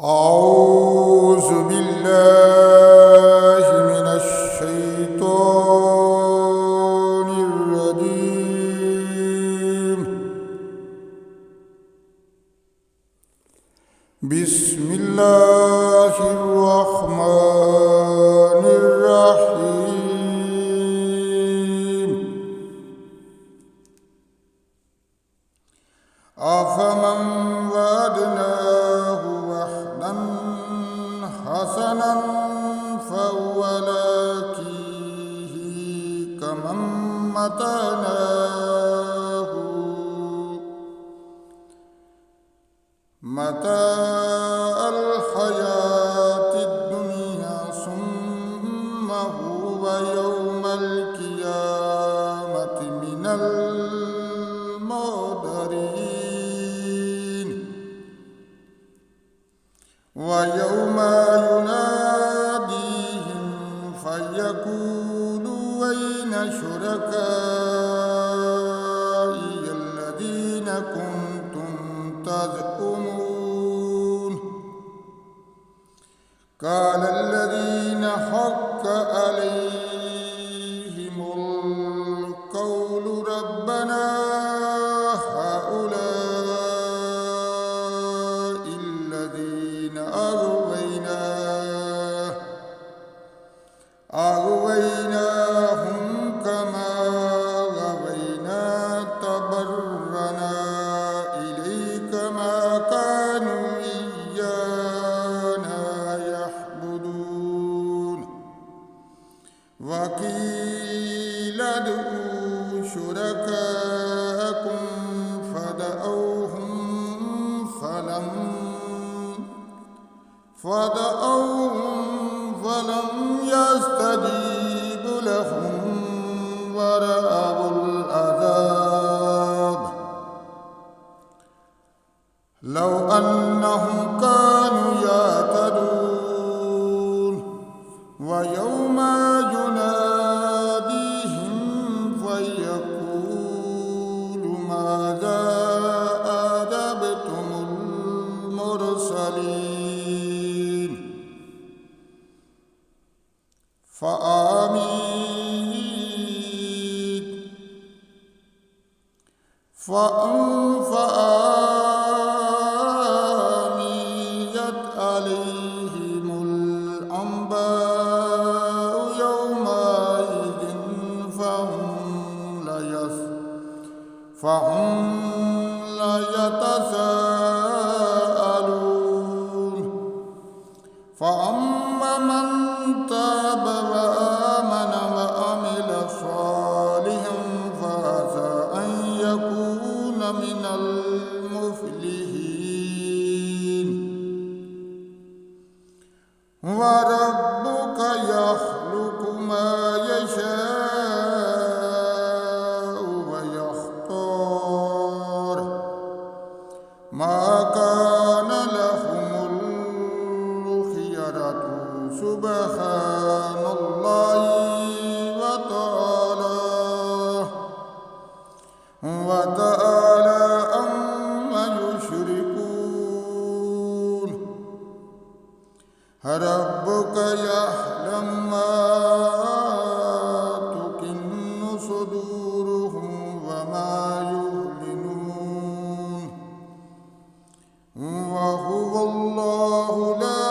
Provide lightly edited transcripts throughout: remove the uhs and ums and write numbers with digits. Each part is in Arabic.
أعوذ بالله من الشيطان الرجيم. بسم الله الرحمن الرحيم. أفمن وعدناه وعدا حسنا فهو لاقيه كمن متعناه متاع الحياة الدنيا ثم هو يوم القيامة من المحضرين. ويوم يناديهم فيقول أين شركائي الذين كنتم تزعمون. قال الذين حق عليهم القول ربنا هؤلاء الذين أغويناهم كما غوينا تبرنا إليك ما كانوا إيانا يعبدون. وقيل ادعوا شركاءكم فدعوهم فلم يستجيب لهم ورأوا العذاب لو أنهم كانوا يهتدون. ويوم يناديهم فيقول ماذا أجبتم المرسلين. فآميت عليهم الأنباء يومئذ فهم ليتساءلون. فأما من تاب وآمن وعمل صالحا فعسى أن يكون من المفلحين. وربك يخلق ما يشاء ويختار ما كان لهم الخيرة سبحان الله وتعالى عما يشركون. ربك يعلم ما تكن صدورهم وما يعلنون. وهو الله لا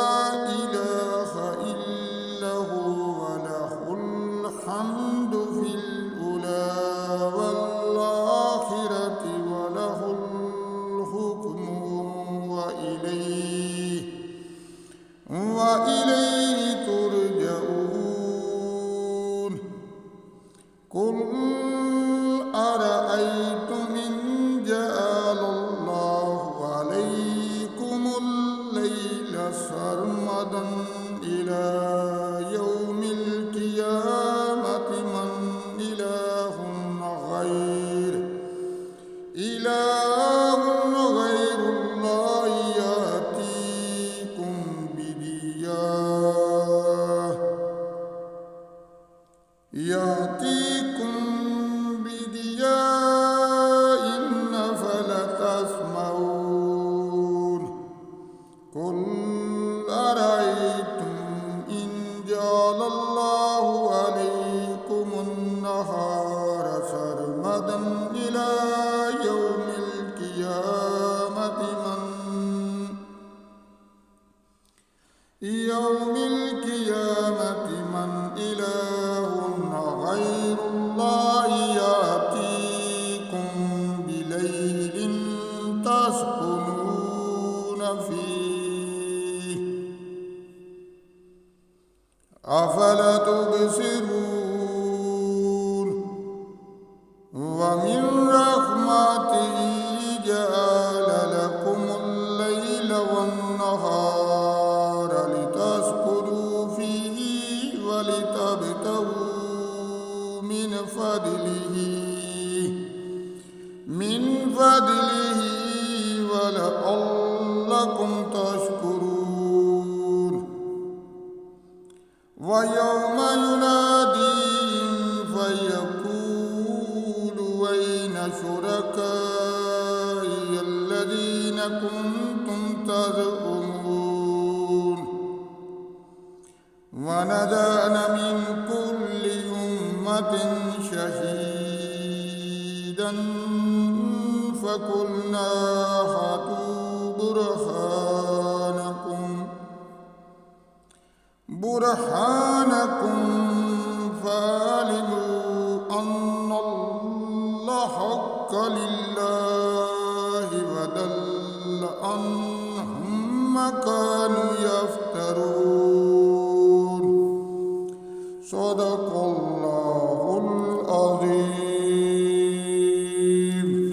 إله إلا هو له الحمد في الأولى والآخرة وله الحكم وإليه ترجعون. قل أرأيتم إن جعل الله عليكم الليل سرمدا إلى يوم القيامة من إله غير الله يأتيكم بضياء أفلا تسمعون. قل أرأيتم إن جعل الله عليكم النهار سرمدا إلى يوم القيامة من إله غير الله يأتيكم بليل تسكنون فيه أفلا تبصرون ومن رحمته جعل لكم الليل والنهار لتسكنوا فيه ولتبتغوا من فضله ولعلكم تشكرون ويوم يناديهم فيقول أين شركائي الذين كنتم تزعمون ونزعنا من كل أمة شهيدا فقلنا هاتوا برهانكم فعلموا أن الله حق لله وضل عنهم ما كانوا يفترون